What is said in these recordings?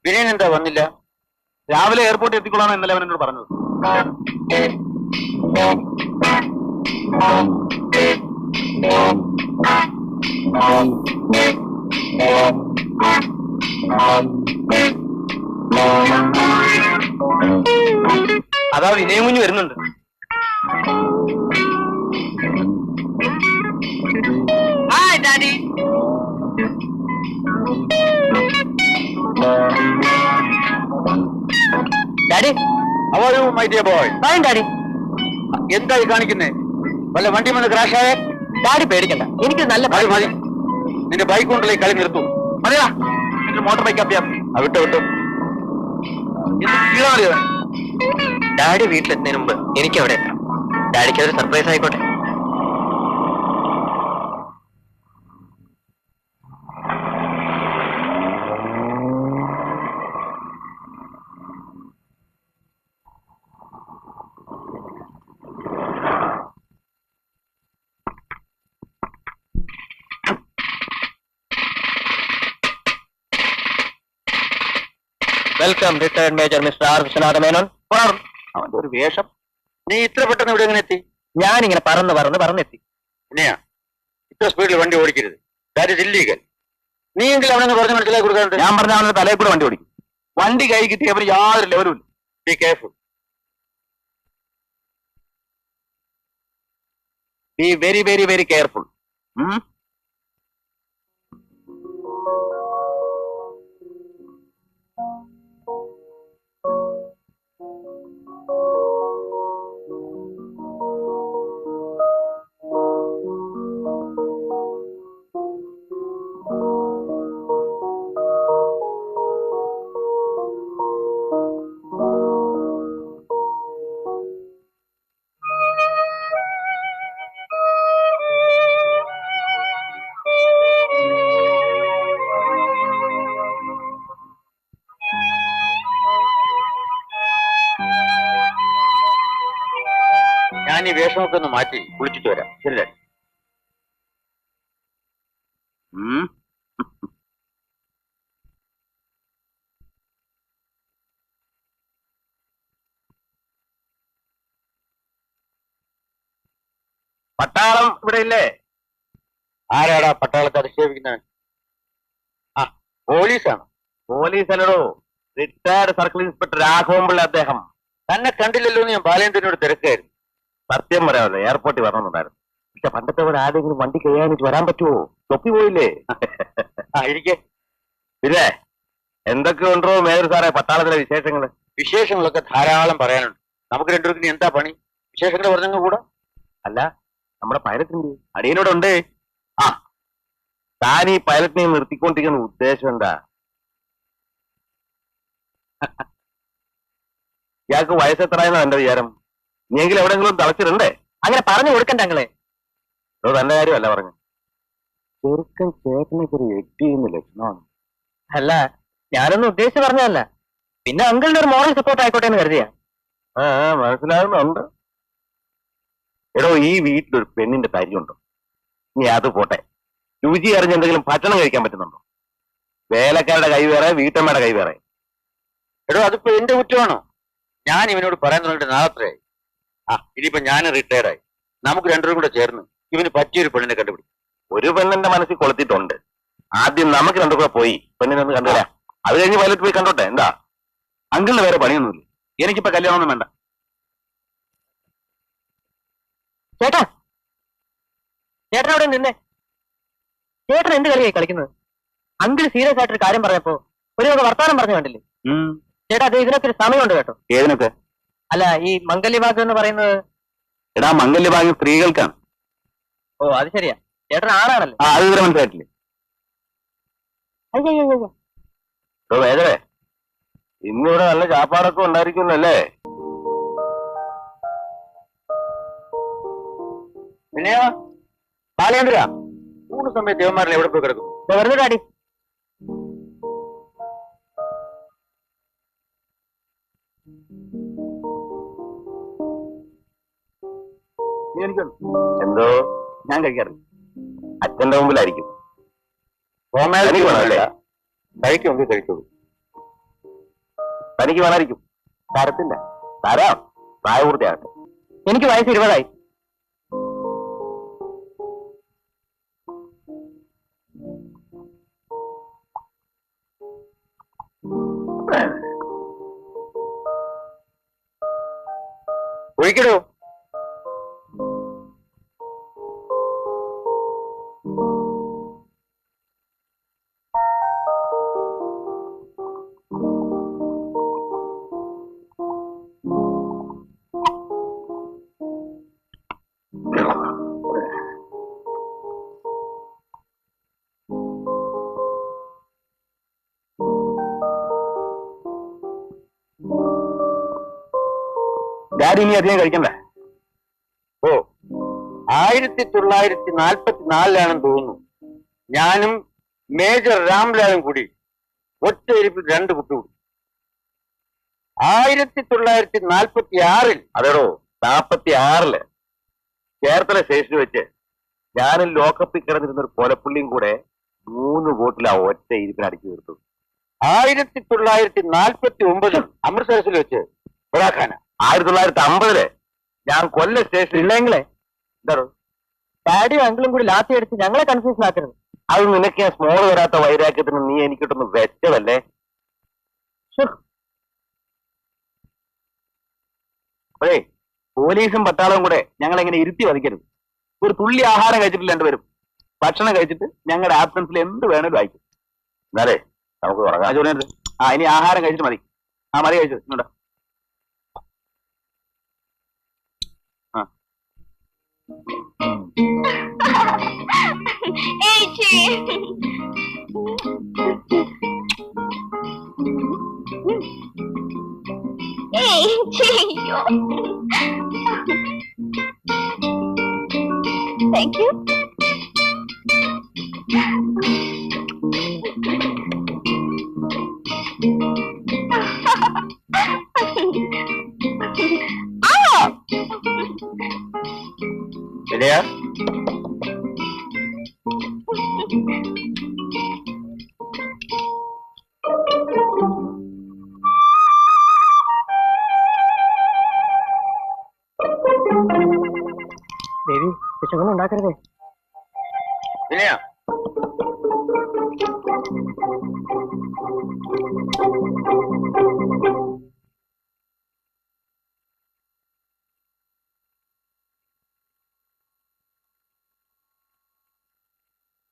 വിനയൻ എന്താ വന്നില്ല? രാവിലെ എയർപോർട്ടിൽ എത്തിക്കൊള്ളാണ് ഇന്നലെ അവൻ എന്നോട് പറഞ്ഞത്. അതാ വിനയം കുഞ്ഞ് വരുന്നുണ്ട്. Hi daddy. Daddy, how are you my dear boy? Fine daddy. എന്തായി കാണിക്കുന്നേ? വല്ല വണ്ടി വന്ന് ക്രാഷ് ആയേ? ഡാഡി പേടിക്കണ്ട, എനിക്ക് നല്ല മതി മതി, നിന്റെ ബൈക്ക് കൊണ്ടല്ലേ കളി നിർത്തൂ. മതിയാ, എന്റെ മോട്ടോർ ബൈക്ക് അഭ്യാസം. വിട്ടോ വിട്ടോ. ഡാഡി വീട്ടിലെത്തുന്നതിന് മുമ്പ് എനിക്ക് അവിടെ എത്തണം. ഡാഡിക്ക് അതൊരു സർപ്രൈസ് ആയിക്കോട്ടെ. Welcome retired major mister R Viswanatha Menon. അവന്റെ ഒരു വേഷം. നീ ഇത്ര പെട്ടെന്ന് ഇവിടെ എങ്ങനെ എത്തി? ഞാനിങ്ങനെ പറന്നെത്തി. പിന്നെയാ, ഇത്ര സ്പീഡിൽ വണ്ടി ഓടിക്കരുത്. That is illegal. നീ എങ്കിലും അവനെ പറഞ്ഞ് മനസ്സിലാക്കി കൊടുക്കാറുണ്ട്. ഞാൻ പറഞ്ഞ അവന്റെ തലയിൽ കൂടെ വണ്ടി ഓടിക്കും. വണ്ടി കൈ കിട്ടിയവർ യാതൊരു ലെവലും ഇല്ല. Be careful. Be very very very careful. ഞാൻ ഈ വേഷമൊക്കെ ഒന്ന് മാറ്റി കുളിച്ചിട്ട് വരാം. ശരി. പട്ടാളം ഇവിടെ ഇല്ലേ? ആരാടാ പട്ടാളത്തെ അധിക്ഷേപിക്കുന്നവൻ? ആ, പോലീസാണ്. പോലീസ് അല്ലടോ, റിട്ടയർഡ് സർക്കിൾ ഇൻസ്പെക്ടർ രാഘവൻപിള്ള അദ്ദേഹം. തന്നെ കണ്ടില്ലല്ലോ എന്ന് ഞാൻ ബാലേന്ദ്രനോട് തിരക്കായിരുന്നു. സത്യം പറയാമല്ലോ, എയർപോർട്ടിൽ വരണമെന്നുണ്ടായിരുന്നു. പക്ഷെ പണ്ടത്തെ പോലെ ആരെങ്കിലും വണ്ടി കഴിയാനിട്ട് വരാൻ പറ്റുമോ? തൊപ്പി പോയില്ലേ? ഇരിക്കെ. പിന്നെ എന്തൊക്കെ ഉണ്ടോ മേജർ സാറേ പട്ടാളത്തിലെ വിശേഷങ്ങള്? വിശേഷങ്ങളൊക്കെ ധാരാളം പറയാനുണ്ട്. നമുക്ക് രണ്ടുപേർക്കും എന്താ പണി? വിശേഷങ്ങൾ പറഞ്ഞങ്ങ് കൂടാ. അല്ല, നമ്മുടെ പൈലറ്റിന്റെ അടിയനോടുണ്ട്. ആ, താൻ ഈ പൈലറ്റിനെ നിർത്തിക്കൊണ്ടിരിക്കുന്ന ഉദ്ദേശം എന്താ? ഇയാൾക്ക് വയസ്സെത്രയെന്നാ എന്റെ വിചാരം? നീയെങ്കിലും എവിടെയെങ്കിലും തളച്ചിട്ടുണ്ടേ? അങ്ങനെ പറഞ്ഞു കൊടുക്കണ്ട ഞങ്ങളെ. തന്റെ കാര്യമല്ല പറഞ്ഞു. ചെറുക്കൻ ചേട്ടനൊക്കെ ഒരു എഡ്ജ് ചെയ്യുന്ന ലക്ഷണമാണ്. അല്ല, ഞാനൊന്നും ഉദ്ദേശിച്ച് പറഞ്ഞതല്ല. പിന്നെ അങ്കിളിന്റെ ഒരു മോറൽ സപ്പോർട്ട് ആയിക്കോട്ടെ എന്ന് കരുതിയാ. മനസ്സിലാകുന്നുണ്ട്. എടോ, ഈ വീട്ടിലൊരു പെണ്ണിന്റെ തരിയുണ്ടോ? നീ അത് പോട്ടെ, രുചി അറിഞ്ഞ് എന്തെങ്കിലും ഭക്ഷണം കഴിക്കാൻ പറ്റുന്നുണ്ടോ? വേലക്കാരുടെ കൈ വേറെ, വീട്ടമ്മയുടെ കൈ വേറെ. എടോ, അതിപ്പോ എന്റെ കുറ്റമാണോ? ഞാൻ ഇവനോട് പറയാൻ തുടങ്ങിയിട്ട് നാളത്രയായി. ഇനിയിപ്പോ ഞാൻ റിട്ടയർഡായി. നമുക്ക് രണ്ടുപേരും കൂടെ ചേർന്ന് ഇവന് പറ്റിയൊരു പെണ്ണിനെ കണ്ടുപിടിക്കും. ഒരു പെണ്ണിന്റെ മനസ്സിൽ കൊളുത്തിട്ടുണ്ട്. ആദ്യം നമുക്ക് രണ്ടു കൂടെ പോയി പെണ്ണിനെ ഒന്ന് കണ്ടുവരാം. അത് കഴിഞ്ഞ് പൈലറ്റ് പോയി കണ്ടോട്ടെ. എന്താ, അങ്കിളിന് വേറെ പണിയൊന്നുമില്ല. എനിക്കിപ്പോ കല്യാണമൊന്നും വേണ്ട. ചേട്ടാ, ചേട്ടൻ അവിടെ നിന്നേ. ചേട്ടൻ എന്ത് കളിയായി കളിക്കുന്നത്? അങ്കിൾ സീരിയസ് ആയിട്ടൊരു കാര്യം പറഞ്ഞപ്പോ ഒരു വർത്താനം പറഞ്ഞു കണ്ടില്ലേ? ചേട്ടാ, അത് ഇതിനൊക്കെ ഒരു സമയമുണ്ട് കേട്ടോ. ഏതിനൊക്കെ? അല്ല, ഈ മംഗല്യഭാഗ്യം എന്ന് പറയുന്നത്. എടാ, മംഗല്യഭാഗ്യം സ്ത്രീകൾക്കാണ്. ഓ, അത് ശരിയാ. ചേട്ടൻ ആണാണല്ലോ. അത് ഇവരെ മനസ്സിലായിട്ടില്ലേ? അയ്യോ വേദവേ, ഇന്നിവിടെ നല്ല ചാപ്പാടൊക്കെ ഉണ്ടായിരിക്കുന്നല്ലേ? പിന്നെ ബാലേന്ദ്ര, മൂന്ന് സമയത്ത് ദേവന്മാരിൽ എവിടെ പോയി കിടക്കും? വെറുതെ ഡാഡി. എന്തോ ഞാൻ കഴിക്കാറില്ല. അച്ഛന്റെ മുമ്പിലായിരിക്കും. കഴിക്കുമെങ്കിൽ കഴിച്ചോളൂ. തനിക്ക് വേണമായിരിക്കും. തരത്തില്ല. തരാം, പ്രായപൂർത്തിയാകട്ടെ. എനിക്ക് വയസ്സ് 20ആയി. ഒഴിക്കടോ. ഡാഡി ഇനി അധികം കഴിക്കണ്ടേ? ഓ, 1944 തോന്നുന്നു ഞാനും മേജർ രാംലാലും കൂടി ഒറ്റ ഇരിപ്പിൽ 2 കുട്ടി കൂടി. 1946 അതേടോ, 46 ചേർത്തല സ്റ്റേഷനിൽ വെച്ച് ഞാനും ലോക്കപ്പിൽ കിടന്നിരുന്ന ഒരു കൊലപ്പുള്ളിയും കൂടെ 3 വോട്ടിലാ ഒറ്റ ഇരിപ്പിന് അടിച്ചു തീർത്തു. 1949 അമൃത്സരസിൽ വെച്ച് ബറാഖാന. 1950 ഞാൻ കൊല്ലം സ്റ്റേഷനിൽ ഇല്ലെങ്കിലേ എന്താണോ ഡാഡിയും അങ്കിളും കൂടി ലാത്തി അടിച്ച് ഞങ്ങളെ കൺഫ്യൂഷൻ ആക്കരുത്. അത് നിനക്ക് ഞാൻ സ്മോൾ വരാത്ത വൈരാഗ്യത്തിന് നീ എനിക്കിട്ടൊന്ന് വെച്ചതല്ലേ. അപ്പഴേ പോലീസും പട്ടാളവും കൂടെ ഞങ്ങളെങ്ങനെ ഇരുത്തി വധിക്കരുത്. ഒരു തുള്ളി ആഹാരം കഴിച്ചിട്ട് 2 പേരും ഭക്ഷണം കഴിച്ചിട്ട് ഞങ്ങളുടെ ആബ്സൻസിൽ എന്ത് വേണേലും വായിക്കും. എന്നാലേ നമുക്ക് തുടങ്ങാം. ഇനി ആഹാരം കഴിച്ചിട്ട് മതി. മതി കഴിച്ചു ഇങ്ങോട്ട്. Thank you. ശരിയാ? ദേവി വിശകൊന്നും ഉണ്ടാക്കരുതേ. ശരിയാ?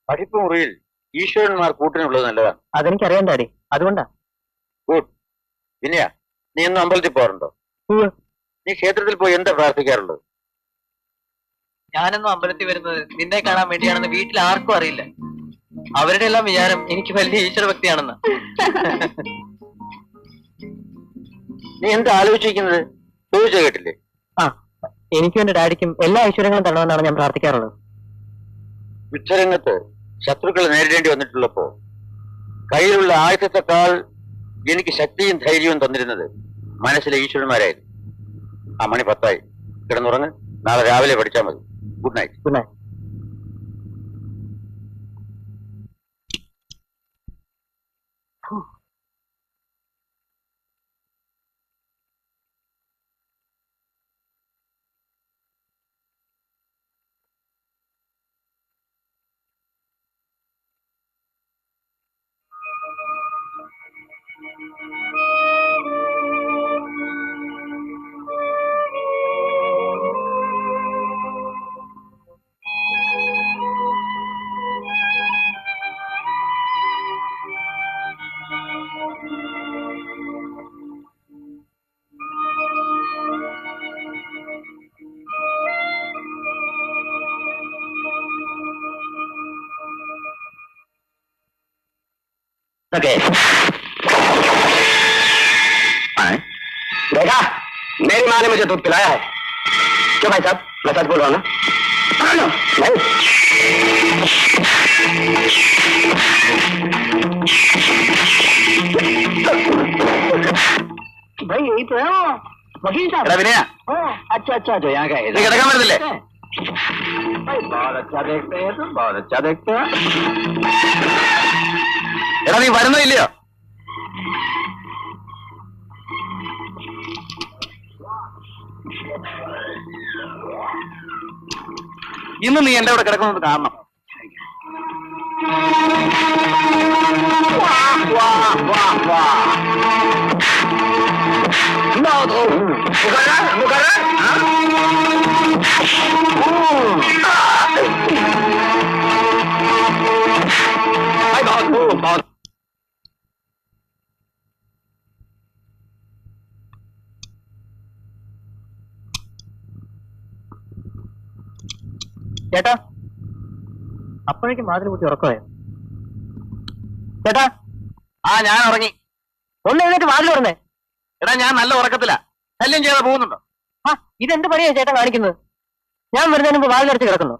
പഠിപ്പ് മുറിയിൽ ഈശ്വരന്മാർ കൂട്ടിനുള്ളത് നല്ലതാണ്. അതെനിക്കറിയാം ഡാഡി, അതുകൊണ്ടാ. ഗുഡ്. പിന്നെയാ, നീ ഇന്നും അമ്പലത്തിൽ പോകാറുണ്ടോ? നീ ക്ഷേത്രത്തിൽ പോയി എന്താ പ്രാർത്ഥിക്കാറുള്ളത്? ഞാനൊന്നും അമ്പലത്തിൽ വരുന്നത് നിന്നെ കാണാൻ വേണ്ടിയാണെന്ന് വീട്ടിൽ ആർക്കും അറിയില്ല. അവരുടെ എല്ലാം വിചാരം എനിക്ക് വലിയ ഈശ്വര ഭക്തിയാണെന്ന്. നീ എന്താ ആലോചിക്കുന്നത്? ചോദിച്ചു കേട്ടില്ലേ? എനിക്കും എന്റെ ഡാഡിക്കും എല്ലാ ഐശ്വര്യങ്ങളും തരണമെന്നാണ് ഞാൻ പ്രാർത്ഥിക്കാറുള്ളത്. യുദ്ധരംഗത്ത് ശത്രുക്കളെ നേരിടേണ്ടി വന്നിട്ടുള്ളപ്പോ കയ്യിലുള്ള ആയുധത്തെക്കാൾ എനിക്ക് ശക്തിയും ധൈര്യവും തന്നിരുന്നത് മനസ്സിലെ ഈശ്വരന്മാരായിരുന്നു. ആ മണി 10 കിടന്നുറങ്ങ്. നാളെ രാവിലെ പഠിച്ചാൽ മതി. Good night. Good night. Okay. देखा, मेरी माँ ने मुझे दूध पिलाया है. क्यों भाई साहब, मैं सच बोल रहा हूँ ना? नहीं. भाई यही तो है वकील साहब. विनय, अच्छा अच्छा, जो यहाँ का है. किടക്കാൻ പറ്റത്തില്ലേ? भाई बहुत अच्छा देखते हैं तुम, बहुत अच्छा देखते हैं. എടാ നീ വരുന്നോ ഇല്ലയോ? ഇന്ന് നീ എന്റെ അവിടെ കിടക്കുന്നത് കാണണം. ചേട്ടാ, അപ്പോഴേക്കും വാതിൽ കൂട്ടി ഉറക്കമായോ? ചേട്ടാ, ഞാൻ ഉറങ്ങി. ഒന്ന് എഴുന്നേറ്റ് വാതിൽ തുറന്നേ. എടാ, ഞാൻ നല്ല ഉറക്കത്തില. ശല്യം ചെയ്യാതെ പോകുന്നുണ്ടോ? ഇതെന്ത് പണിയാ ചേട്ടൻ കാണിക്കുന്നത്? ഞാൻ വരുന്നതിന് മുമ്പ് വാതിലടച്ച് കിടക്കുന്നു.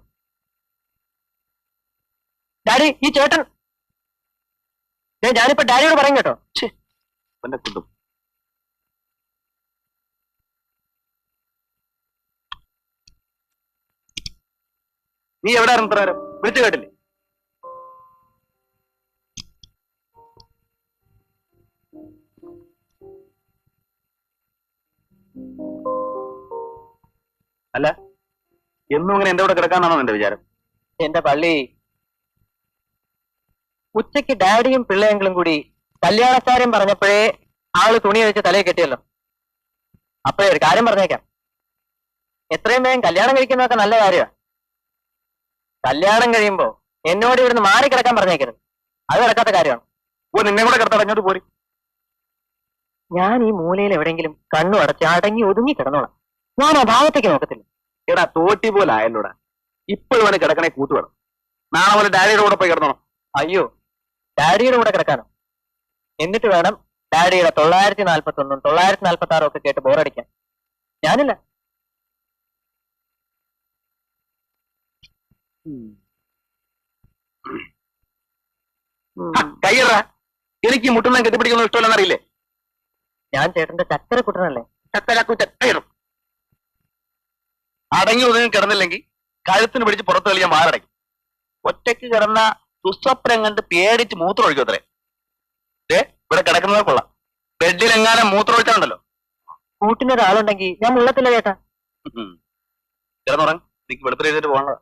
ഡാഡി, ഈ ചേട്ടൻ ഞാനിപ്പോ ഡാഡിയോട് പറയും കേട്ടോ. എന്നെ കൊണ്ടും നീ എവിടെ ഇത്ര നേരം വിളിച്ചു കേട്ടില്ലേ? അല്ല, എന്നും ഇങ്ങനെ എന്റെ കൂടെ കിടക്കാന്നാണോ എന്റെ വിചാരം? എന്റെ പള്ളി, ഉച്ചയ്ക്ക് ഡാഡിയും പിള്ളയെങ്കിലും കൂടി കല്യാണക്കാരും പറഞ്ഞപ്പോഴേ ആള് തുണി വെച്ച് തലയിൽ കെട്ടിയല്ലോ. അപ്പോഴേ ഒരു കാര്യം പറഞ്ഞേക്കാം, എത്രയും വേഗം കല്യാണം കഴിക്കുന്നതൊക്കെ നല്ല കാര്യമാണ്. കല്യാണം കഴിയുമ്പോ എന്നോട് ഇവിടുന്ന് മാറി കിടക്കാൻ പറഞ്ഞേക്കരുത്. അത് കിടക്കാത്ത കാര്യമാണ്. നിന്നെ കൂടെ കിടത്താൻ അങ്ങോട്ട് പോരി. ഞാൻ ഈ മൂലയിൽ എവിടെയെങ്കിലും കണ്ണു അടച്ച് അടങ്ങി ഒതുങ്ങി കിടന്നോളാം. ഞാൻ ആ ഭാഗത്തേക്ക് നോക്കത്തില്ല. എടാ, തോട്ടി പോലെ ആയല്ലോടാ. ഇപ്പോഴും അവന് കിടക്കണേ കൂട്ടു വേണം. നാളെ പോലെ ഡാഡിയുടെ കൂടെ പോയി കിടന്നോണം. അയ്യോ, ഡാഡിയുടെ കൂടെ കിടക്കാനോ? എന്നിട്ട് വേണം ഡാഡിയുടെ 941 946 ഒക്കെ കേട്ട് ബോറടിക്കാൻ. ഞാനില്ല. കയ്യറാ, എനിക്ക് മുട്ടുന്ന കെട്ടിപ്പിടിക്കുന്ന ഇഷ്ടമല്ലെന്ന് അറിയില്ലേ? ഞാൻ ചേട്ടന്റെ ചക്കര കുട്ടനല്ലേ? ചക്കയിടും. അടങ്ങി ഒതുങ്ങി കിടന്നില്ലെങ്കിൽ കഴുത്തിന് പിടിച്ച് പുറത്ത് കളിയാൻ മാറടയ്ക്കും. ഒറ്റയ്ക്ക് കിടന്ന ദുസ്വപ്നം കണ്ട് പേടിച്ച് മൂത്രം ഒഴിക്കും അത്രേ. ഇവിടെ കിടക്കുന്നത് കൊള്ളാം. ബെഡിലെങ്ങാനും മൂത്രം ഒഴിച്ചാണ്ടല്ലോ. കൂട്ടിനൊരാളുണ്ടെങ്കിൽ ഞാൻ മുള്ളത്തില്ല ചേട്ടാ. കിടന്നുറങ്ങ്, എനിക്ക് വെളുപ്പിൽ എഴുതിട്ട് പോകണോ?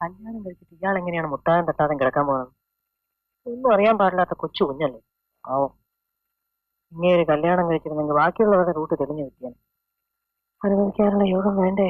കല്യാണം കഴിച്ചിട്ട് ഇയാൾ എങ്ങനെയാണ് മുട്ടാനും തട്ടാതും കിടക്കാൻ പോകുന്നത്? ഒന്നും അറിയാൻ പാടില്ലാത്ത കൊച്ചു കുഞ്ഞല്ലേ. ആവോ, ഇങ്ങനെ കല്യാണം കഴിച്ചിരുന്നെങ്കിൽ ബാക്കിയുള്ളവരുടെ റൂട്ട് തെളിഞ്ഞു കിട്ടിയാണ്. അനുഭവിക്കാനുള്ള യോഗം വേണ്ടേ?